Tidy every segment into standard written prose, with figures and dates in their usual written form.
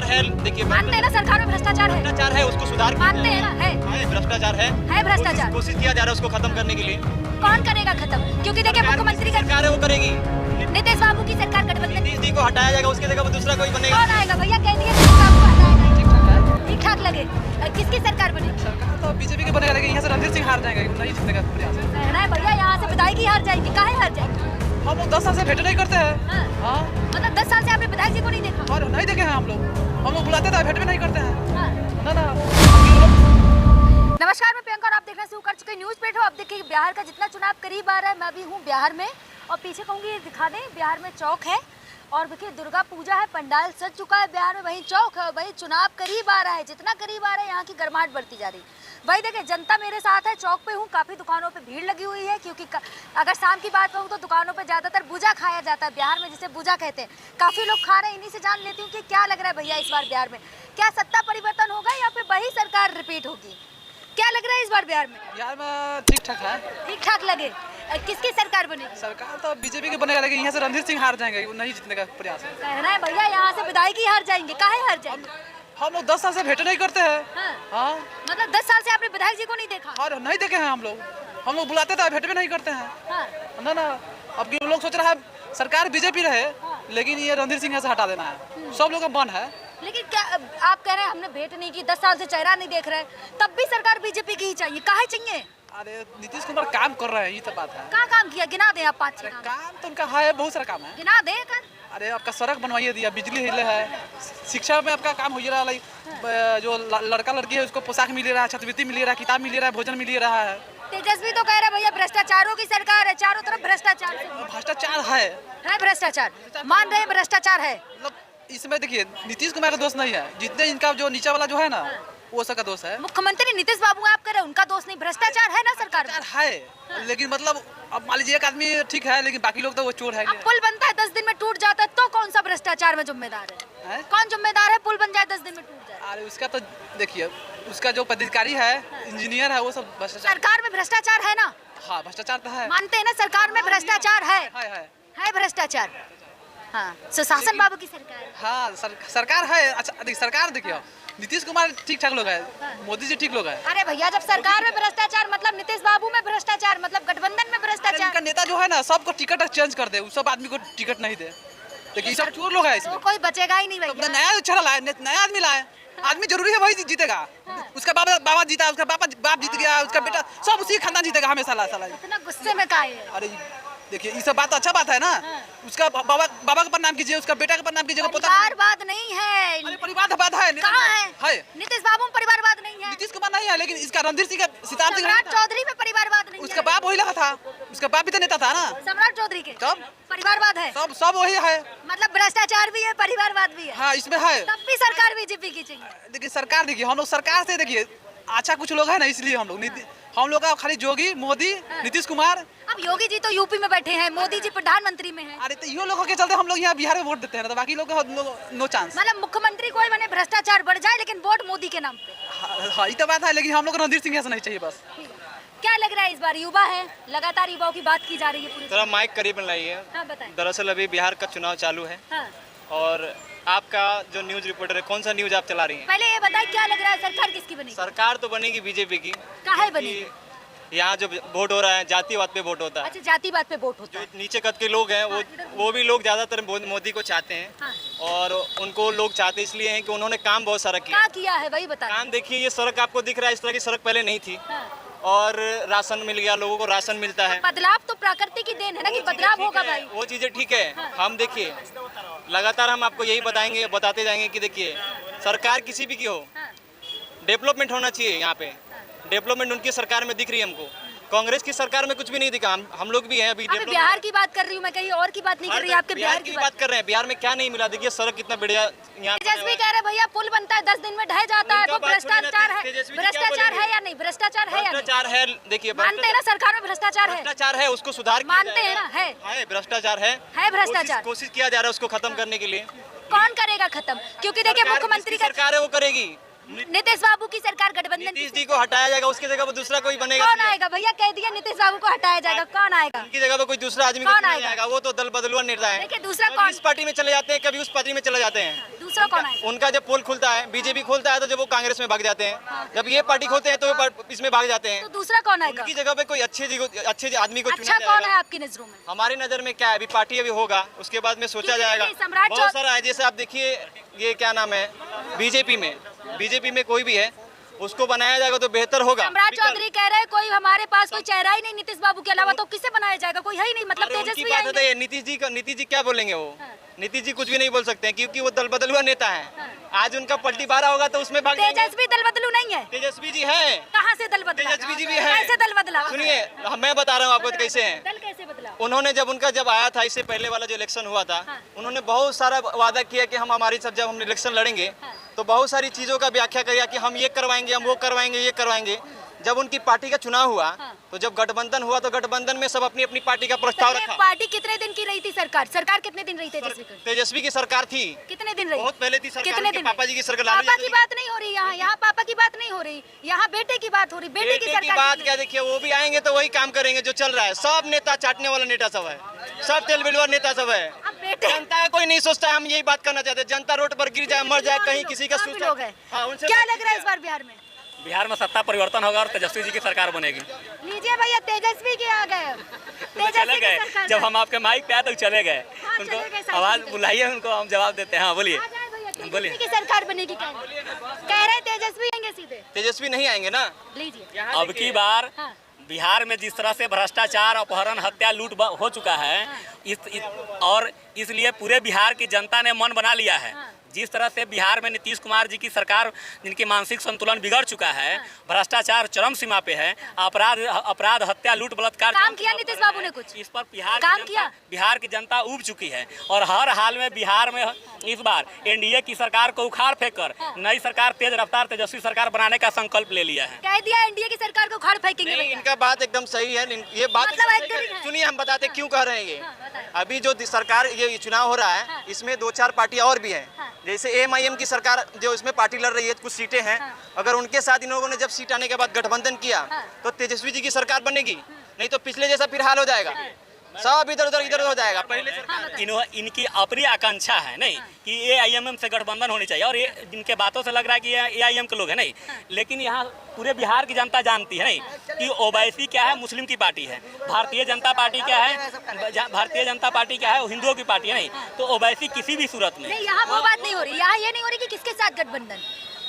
है, देखिए मानते हैं ना सरकार में भ्रष्टाचार है। भ्रष्टाचार है, उसको सुधार मानते हैं ना, है भ्रष्टाचार है भ्रष्टाचार। कोशिश किया जा रहा है उसको खत्म करने के लिए। कौन करेगा खत्म? क्योंकि देखिए मुख्यमंत्री का सरकार है वो करेगी। नीतीश बाबू की सरकार गठबंधन। नीतीश जी को हटाया जाएगा, उसकी जगह पर दूसरा कोई बनेगा। कौन आएगा भैया? कह दिए नीतीश बाबू को हटाएगा। ठीक ठाक लगे। किसकी सरकार बनेगी? सरकार तो बीजेपी के बनेगा, लेकिन यहाँ से रणधीर सिंह हार जाएगा, नहीं जीतने का प्रयास है। कहना है भैया यहाँ से विधायक ही हार जाएंगे। काहे हार जाएंगे? हम लोग 10 साल से भेंट नहीं करते हैं। हाँ, मतलब 10 साल से आपने विधायक जी को नहीं देखा? और नहीं देखे हैं हम लोग बुलाते थे, भेंट भी नहीं करते हैं। हाँ। ना नमस्कार, मैं प्रियंका और आप देख रहे हैं शुरू कर चुके न्यूज़ पेट हो। अब देखिए बिहार का जितना चुनाव करीब आ रहा है, मैं भी हूँ बिहार में और पीछे कहूँगी ये दिखा दें, बिहार में चौक है और देखिए दुर्गा पूजा है, पंडाल सज चुका है बिहार में, वहीं चौक है, वहीं चुनाव करीब आ रहा है। जितना करीब आ रहा है यहाँ की गर्माहट बढ़ती जा रही है। वही देखिए जनता मेरे साथ है, चौक पे हूँ, काफ़ी दुकानों पे भीड़ लगी हुई है क्योंकि अगर शाम की बात कहूँ तो दुकानों पे ज़्यादातर बुजा खाया जाता है, बिहार में जिसे बुजा कहते हैं। काफ़ी लोग खा रहे हैं। इन्हीं से जान लेती हूँ कि क्या लग रहा है भैया इस बार बिहार में, क्या सत्ता परिवर्तन होगा या फिर वही सरकार रिपीट होगी? क्या लग रहा है इस बार बिहार में? बिहार में ठीक ठाक है। ठीक ठाक लगे। किसकी सरकार बनेगी? सरकार तो बीजेपी के बनेगा, लेकिन यहाँ से रणधीर सिंह हार जाएंगे, नहीं जीतने का प्रयास है। कहना है भैया यहाँ से विधायक ही हार जाएंगे। काहे हार जाएंगे? हम लोग 10 साल से भेंट नहीं करते हैं। हाँ, मतलब 10 साल से आपने विधायक जी को नहीं देखा? और नहीं देखे हैं हम लोग बुलाते थे, भेंट भी नहीं करते हैं। हाँ। ना अब की लोग सोच रहा है सरकार बीजेपी रहे, लेकिन ये रणधीर सिंह से हटा देना है। सब लोग का मन है। लेकिन क्या आप कह रहे हैं हमने भेंट नहीं की, 10 साल से चेहरा नहीं देख रहे, तब भी सरकार बीजेपी की ही चाहिए? काहे चाहिए? अरे नीतीश कुमार काम कर रहे हैं, ये तो बात है। कहाँ काम किया? गिना दे आप 5-6 काम तो उनका है, बहुत सारा काम है। गिना दे कर। अरे आपका सड़क बनवाइए दिया, बिजली हिले है, शिक्षा में आपका काम हो रहा है। जो लड़का लड़की है उसको पोशाक मिल रहा है, छात्रवृत्ति मिल रहा है, किताब मिल रहा है, भोजन मिल रहा है। तेजस्वी तो कह रहे भैया भ्रष्टाचारों की सरकार है, चारों तरफ भ्रष्टाचार से। भ्रष्टाचार है भ्रष्टाचार मान रहे हैं, भ्रष्टाचार है। मतलब इसमें देखिए नीतीश कुमार का दोष नहीं है, जितने इनका जो नीचे वाला जो है ना वो सबका दोष है। मुख्यमंत्री नीतीश बाबू आप कह रहे हैं उनका दोष नहीं, भ्रष्टाचार है ना सरकार में? है, लेकिन मतलब अब मान लीजिए एक आदमी ठीक है, लेकिन बाकी लोग तो वो चोर है। अब पुल बनता है 10 दिन में टूट जाता है तो कौन सा भ्रष्टाचार में जिम्मेदार है? कौन जिम्मेदार है पुल बन जाए 10 दिन में टूट जाए? अरे उसका तो देखिए, उसका जो पदाधिकारी है, इंजीनियर है, वो सब भ्रष्टाचार। सरकार में भ्रष्टाचार है ना? हाँ, भ्रष्टाचार तो है। मानते हैं ना सरकार में भ्रष्टाचार है भ्रष्टाचार। हाँ, सुशासन बाबू की सरकार है। हाँ, सरकार है। अच्छा देखिए, सरकार देखिए नीतीश कुमार ठीक ठाक लोग है, मोदी जी ठीक लोग है। अरे भैया जब सरकार में भ्रष्टाचार मतलब नीतीश बाबू में भ्रष्टाचार मतलब गठबंधन में भ्रष्टाचार। इनका नेता जो है ना सबको टिकट चेंज कर दे, सब आदमी को टिकट नहीं दे, लेकिन सब चोर लोग है इसमें। तो कोई बचेगा ही नहीं भैया। नया चढ़ा लाए, नया आदमी लाए, आदमी जरूरी है वही जीतेगा। उसका बाबा जीता, उसका बाप जीत गया, उसका बेटा, सब उसी खानदान जीतेगा हमेशा साला। इतना गुस्से में काहे है? अरे देखिए ये सब बात अच्छा बात है ना। उसका बाबा का प्रणाम कीजिए, उसका बेटा का प्रणाम कीजिए। परिवारवाद नहीं है। अरे परिवारवाद है। कहाँ है? नीतीश बाबू में परिवारवाद नहीं है। नीतीश कुमार नहीं है, लेकिन इसका रणधीर सिंह का सम्राट चौधरी में परिवारवाद नहीं है। उसका बाप वही लगा था, उसका बाप भी तो नेता था ना सम्राट चौधरी के। तब परिवारवाद है, सब वही है। मतलब भ्रष्टाचार भी है, परिवारवाद भी है। हाँ, इसमें है। तब भी सरकार बीजेपी की चाहिए। देखिए सरकार, देखिए हम लोग सरकार से देखिए अच्छा कुछ लोग है ना, इसलिए हम लोग का खाली योगी, मोदी, नीतीश कुमार। अब योगी जी तो यूपी में बैठे हैं, मोदी जी प्रधानमंत्री में हैं। अरे तो ये लोगों के चलते हम लोग यहाँ बिहार में वोट देते हैं ना, तो बाकी लोग नो चांस। मतलब मुख्यमंत्री कोई बने, भ्रष्टाचार बढ़ जाए, लेकिन वोट मोदी के नाम पे। हाँ, ये तो बात है, लेकिन हम लोग रणधीर सिंह ऐसा नहीं चाहिए बस। क्या लग रहा है इस बार युवा है, लगातार युवाओं की बात की जा रही है पूरी। थोड़ा माइक करीब लाइए। हाँ बताएं। दरअसल अभी बिहार का चुनाव चालू है। हाँ। और आपका जो न्यूज रिपोर्टर है, कौन सा न्यूज आप चला रही हैं? पहले ये बताएं क्या लग रहा है सरकार किसकी बनेगी? सरकार तो बनेगी बीजेपी की। काहे बनेगी? यहाँ जो वोट हो रहा है जातिवाद पे वोट होता है। अच्छा, जातिवाद पे वोट होता है। जो नीचे कद के लोग हैं वो भी लोग ज्यादातर मोदी को चाहते हैं। हाँ। और उनको लोग चाहते इसलिए हैं कि उन्होंने काम बहुत सारा किया है, वही बता। काम देखिए, ये सड़क आपको दिख रहा है, इस तरह की सड़क पहले नहीं थी। हाँ। और राशन मिल गया, लोगों को राशन मिलता है। बदलाव तो प्रकृति की देन है ना कि बदलाव होगा भाई। वो चीजें ठीक है। हाँ। हम देखिए लगातार हम आपको यही बताते जाएंगे कि देखिए सरकार किसी भी की हो, डेवलपमेंट होना चाहिए। यहाँ पे डेवलपमेंट उनकी सरकार में दिख रही है हमको। कांग्रेस की सरकार में कुछ भी नहीं दिखा। हम लोग भी हैं अभी। बिहार की बात कर रही हूँ मैं, कहीं और की बात नहीं कर रही। आपके बिहार की बात कर रहे हैं। बिहार में क्या नहीं मिला? देखिए सड़क कितना बढ़िया यहाँ। तेजस्वी कह रहे भैया पुल बनता है 10 दिन में ढह जाता है, वो भ्रष्टाचार है। भ्रष्टाचार है या नहीं? भ्रष्टाचार है या नहीं? भ्रष्टाचार है। देखिए मानते हैं ना सरकार में भ्रष्टाचार है? भ्रष्टाचार है, उसको सुधार मानते हैं ना? है भ्रष्टाचार है भ्रष्टाचार। कोशिश किया जा रहा है उसको खत्म करने के लिए। कौन करेगा खत्म? क्योंकि देखिए मुख्यमंत्री का सरकार है वो करेगी। नीतीश बाबू की सरकार गठबंधन। नीतीश जी को हटाया जाएगा, उसकी जगह पर दूसरा कोई बनेगा। कौन आएगा भैया? कह दिया नीतीश बाबू को हटाया जाएगा, कौन आएगा? उनकी जगह पर कोई दूसरा आदमी कौन आएगा? वो तो दल बदलुआ नेता है। देखिए दूसरा कभी इस पार्टी में चले जाते हैं, कभी उस पार्टी में चले जाते हैं। दूसरा कौन आएगा? उनका जब पोल खुलता है, बीजेपी खोलता है तो जब वो कांग्रेस में भाग जाते हैं, जब ये पार्टी खोलते हैं तो वो इसमें भाग जाते हैं। तो दूसरा कौन आएगा? उनकी जगह पे कोई अच्छे आदमी को अच्छा चुना कौन जाएगा। है आपकी नजरों में? हमारी नजर में क्या है, अभी पार्टी अभी होगा, उसके बाद में सोचा किसी जाएगा। की सम्राट बहुत सारा है, जैसे आप देखिए ये क्या नाम है, बीजेपी में कोई भी है उसको बनाया जाएगा तो बेहतर होगा। सम्राट चौधरी कह रहे हैं कोई हमारे पास कोई चेहरा ही नहीं नीतीश बाबू के अलावा, तो किसे बनाया जाएगा? कोई है ही नहीं, मतलब अरे उनकी तेजस्वी बात आएंगे। है, नीतीश जी क्या बोलेंगे वो? नीतीश जी कुछ भी नहीं बोल सकते हैं क्योंकि वो दल बदलुआ नेता है। आज उनका पलटी बारह होगा तो उसमें भाग जाएंगे। तेजस्वी दल बदलू नहीं है। तेजस्वी जी है। कहाँ से दल बदला? तेजस्वी जी भी है। कैसे दल बदला? सुनिए, मैं बता रहा हूँ आपको कैसे है। दल कैसे बदला? उन्होंने जब आया था, इससे पहले वाला जो इलेक्शन हुआ था, उन्होंने बहुत सारा वादा किया कि हम जब हम इलेक्शन लड़ेंगे तो बहुत सारी चीजों का व्याख्या किया कि हम ये करवाएंगे, हम वो करवाएंगे, ये करवाएंगे। जब उनकी पार्टी का चुनाव हुआ तो जब गठबंधन हुआ तो गठबंधन में सब अपनी अपनी पार्टी का प्रस्ताव ये रखा। पार्टी कितने दिन की रही थी? सरकार कितने दिन रही तेजस्वी की? तेजस्वी की सरकार थी, कितने दिन रही? बहुत पहले थी सरकार। कितने उनके दिन? पापा जी की सरकार, लालू पापा यादव की जी बात नहीं हो रही यहाँ पापा की बात नहीं हो रही, यहाँ बेटे की बात हो रही। बेटे की की सरकार बात कितने क्या, देखिए वो भी आएंगे तो वही काम करेंगे जो चल रहा है। सब नेता चाटने वाला नेता सब है, सब तेल बिलवा नेता सब है। अब बेटे जनता का कोई नहीं सोचता है। हम यही बात करना चाहते हैं, जनता रोड पर गिर जाए, मर जाए, कहीं किसी का काफी लोग हैं। हाँ, उनसे क्या लग रहा है इस बार बिहार में? बिहार में सत्ता परिवर्तन होगा और तेजस्वी जी की सरकार बनेगी। लीजिए भैया, तेजस्वी के आ गए। चले तेजस्वी गए, की सरकार जब हम आपके माइक पे आए तो चले गए। हाँ, उनको चले गए, साथ आवाज में। बुलाइए, उनको हम जवाब देते हैं। हाँ बोलिए। आ जाए भैया, बोलिए। तेजस्वी की सरकार बनेगी कह रहे हैं तेजस्वी आएंगे सीधे। तेजस्वी नहीं आएंगे ना। लीजिए। अब की बार हाँ। बिहार में जिस तरह से भ्रष्टाचार, अपहरण, हत्या, लूट हो चुका है, और इसलिए पूरे बिहार की जनता ने मन बना लिया है। जिस तरह से बिहार में नीतीश कुमार जी की सरकार, जिनकी मानसिक संतुलन बिगड़ चुका है, भ्रष्टाचार चरम सीमा पे है, अपराध, हत्या, लूट, बलात्कार, काम किया नीतीश बाबू ने कुछ? इस पर बिहार की जनता ऊब चुकी है। और हर हाल में बिहार में इस बार एनडीए की सरकार को उखाड़ फेंक कर नई सरकार, तेज रफ्तार तेजस्वी सरकार बनाने का संकल्प ले लिया है। कह दिया एनडीए की सरकार को उखाड़ फेंकेंगे नहीं, भैया। इनका बात एकदम सही है। ये बात मतलब एकदम एकदम सही ही है। सुनिए, हम बताते क्यों कह रहे हैं ये। बताइए। अभी जो सरकार ये चुनाव हो रहा है, इसमें 2-4 पार्टी और भी है। जैसे एमआईएम की सरकार जो इसमें पार्टी लड़ रही है, कुछ सीटें हैं, अगर उनके साथ इन लोगों ने जब सीट आने के बाद गठबंधन किया तो तेजस्वी जी की सरकार बनेगी। नहीं तो पिछले जैसा फिर हाल हो जाएगा, सब इधर उधर हो जाएगा। पहले सरकार इनकी अपनी आकांक्षा है नहीं कि एआईएमएम से गठबंधन होनी चाहिए, और ये जिनके बातों से लग रहा है कि ये एआईएम के लोग हैं नहीं, लेकिन यहाँ पूरे बिहार की जनता जानती है नहीं कि ओवैसी क्या है, मुस्लिम की पार्टी है। भारतीय जनता पार्टी क्या है, भारतीय जनता पार्टी क्या है, वो हिंदुओं की पार्टी है नहीं। तो ओवैसी किसी भी सूरत में नहीं, यहाँ वो बात नहीं हो रही। यहाँ ये नहीं हो रही कि किसके साथ गठबंधन,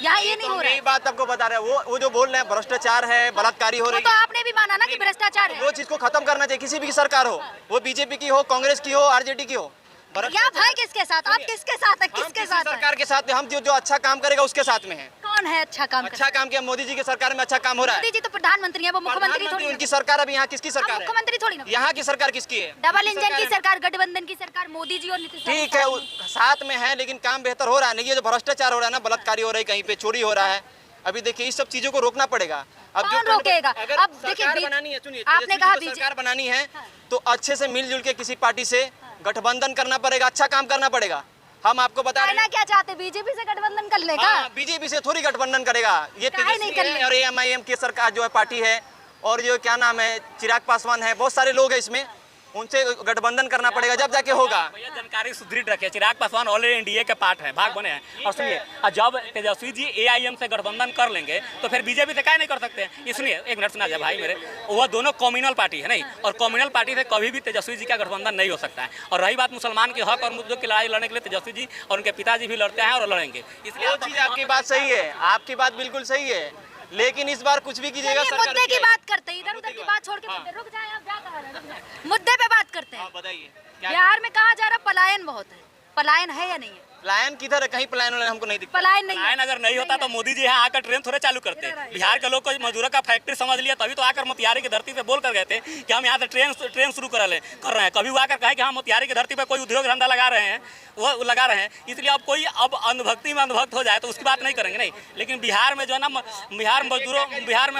यहाँ ये नहीं हो रहा यही है। बात आपको बता रहे हैं। वो जो बोल रहे हैं भ्रष्टाचार है, बलात्कारी हो वो रही तो है, आपने भी माना ना कि भ्रष्टाचार है। वो चीज को खत्म करना चाहिए। किसी भी सरकार हो, वो बीजेपी की हो, कांग्रेस की हो, आरजेडी की हो। या आप है किसके साथ? आप किसके साथ है? हम किसके किसी साथ है? सरकार के साथ में, हम जो अच्छा काम करेगा उसके साथ में है। कौन है अच्छा काम कर? अच्छा काम किया, मोदी जी की सरकार में अच्छा काम हो रहा है। मोदी जी तो प्रधानमंत्री है, वो मुख्यमंत्री थोड़ी प्रधानमंत्री ना। उनकी सरकार, अभी यहाँ किसकी हम सरकार है? मुख्यमंत्री थोड़ी ना। यहाँ की सरकार किसकी है? डबल इंजन की सरकार, गठबंधन की सरकार, मोदी जी और नीतीश बाबू ठीक है, साथ वो साथ में है, लेकिन काम बेहतर हो रहा है। नहीं, ये जो भ्रष्टाचार हो रहा है ना, बलात्कारी हो रही है, कहीं पे चोरी हो रहा है, अभी देखिए इस सब चीजों को रोकना पड़ेगा। अब कौन रोकेगा? अगर अब देखिए, सरकार बनानी है, सुनिए, आपने तेजस्वी कहा जी को सरकार बनानी है तो अच्छे से मिलजुल के किसी पार्टी से गठबंधन करना पड़ेगा, अच्छा काम करना पड़ेगा। हम आपको बता रहे कहना हैं, क्या चाहते? बीजेपी से गठबंधन कर लेगा? हाँ, बीजेपी से थोड़ी गठबंधन करेगा ये। काहे नहीं कर तेजस्वी है और एमआईएम की सरकार जो है पार्टी है, और जो क्या नाम है, चिराग पासवान है, बहुत सारे लोग हैं इसमें, उनसे गठबंधन करना पड़ेगा, जब जाके होगा। भैया जानकारी सुदृढ़ रखे, चिराग पासवान ऑलरेडी एनडीए के पार्ट है, भाग बने हैं। और सुनिए, और जब तेजस्वी जी एआईएम से गठबंधन कर लेंगे तो फिर बीजेपी से क्या नहीं कर सकते हैं। इसलिए एक मिनट सुना जाए भाई मेरे, वो दोनों कम्युनल पार्टी है नहीं, और कम्युनल पार्टी से कभी भी तेजस्वी जी का गठबंधन नहीं हो सकता है। और रही बात मुसलमान के हक और मुद्दों की लड़ाई लड़ने के लिए तेजस्वी जी और उनके पिताजी भी लड़ते हैं और लड़ेंगे। इसलिए वो चीज आपकी बात सही है, आपकी बात बिल्कुल सही है, लेकिन इस बार कुछ भी कीजिएगा चलिए, सरकार मुद्दे की की बात करते हैं, इधर उधर की बात छोड़ के रुक जाए, आप क्या कह रहे हैं? रुक जाए। मुद्दे पे बात करते हैं। बताइए बिहार में कहा जा रहा पलायन बहुत है, पलायन है या नहीं है? प्लान किधर है? कहीं प्लान हमको नहीं दिखता। पलायन नहीं है। लाइन अगर नहीं होता तो मोदी जी यहाँ आकर ट्रेन थोड़े चालू करते। बिहार के लोग को मजदूरों का फैक्ट्री समझ लिया, तभी तो आकर मोतिहारी की धरती पे बोल कर गए थे कि हम यहाँ से ट्रेन शुरू कर रहे हैं। कभी वो आकर कहे कि हम मोतिहारी की धरती पे कोई उद्योग धंधा लगा रहे हैं, वो लगा रहे हैं। इसलिए अब कोई अंधभक्ति में अंधभक्त हो जाए तो उसकी बात नहीं करेंगे नहीं। लेकिन बिहार में जो है ना, बिहार में तो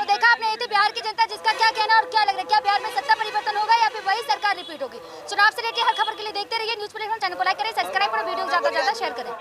देखा आपने, ये थी बिहार की जनता, जिसका क्या कहना और क्या लग रहा है, क्या बिहार में सत्ता परिवर्तन होगा या फिर वही सरकार रिपीट होगी? चुनाव से लेकर हर खबर के लिए देखते रहिए न्यूज़ प्लेटफॉर्म चैनल को लाइक करें, सब्सक्राइब करें, वीडियो ज्यादा से ज्यादा शेयर करें।